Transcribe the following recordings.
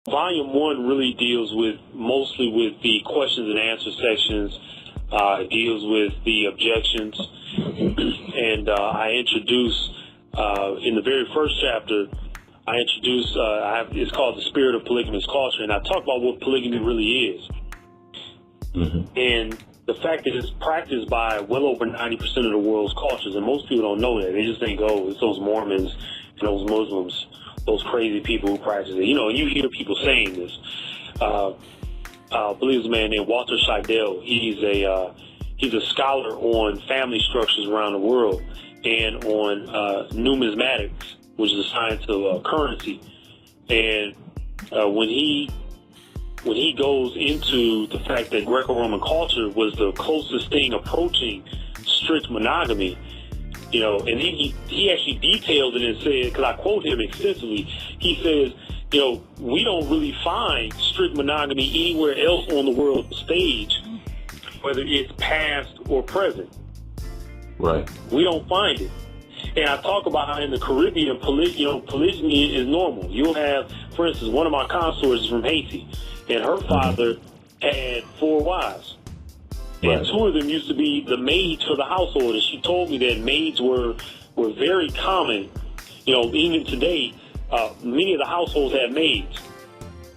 Volume 1 really deals mostly with the questions and answer sections. It deals with the objections, and I introduce in the very first chapter. It's called The Spirit of Polygamous Culture, and I talk about what polygamy really is. And the fact that it's practiced by well over 90% of the world's cultures, and most people don't know that. They just think, oh, it's those Mormons and those Muslims, those crazy people who practice it. You know, you hear people saying this. I believe it's a man named Walter Scheidel. He's a scholar on family structures around the world and on numismatics, which is a science of currency. And when he goes into the fact that Greco-Roman culture was the closest thing approaching strict monogamy, you know, and he actually detailed it and said, because I quote him extensively, he says, you know, we don't really find strict monogamy anywhere else on the world stage, whether it's past or present. Right. We don't find it. And I talk about how in the Caribbean, polygyny is normal. You'll have, for instance, one of my consorts is from Haiti, and her father had 4 wives. And 2 of them used to be the maids for the household. And she told me that maids were very common. You know, even today, many of the households have maids.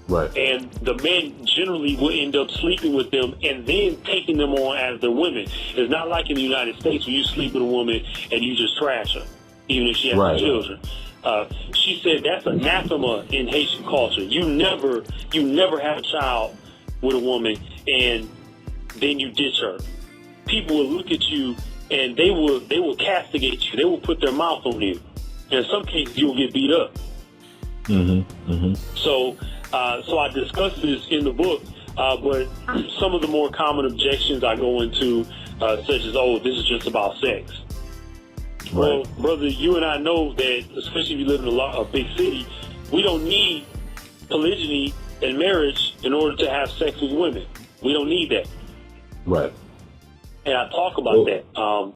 Right. And the men generally will end up sleeping with them and then taking them on as their women. It's not like in the United States where you sleep with a woman and you just trash her, even if she has children. She said that's anathema in Haitian culture. You never have a child with a woman and then you ditch her. People will look at you and they will castigate you. They will put their mouth on you. And in some cases, you will get beat up. So I discuss this in the book, but some of the more common objections I go into, such as, oh, this is just about sex. Well, brother, you and I know that, especially if you live in a big city, we don't need polygyny and marriage in order to have sex with women. We don't need that. Right. And I talk about that.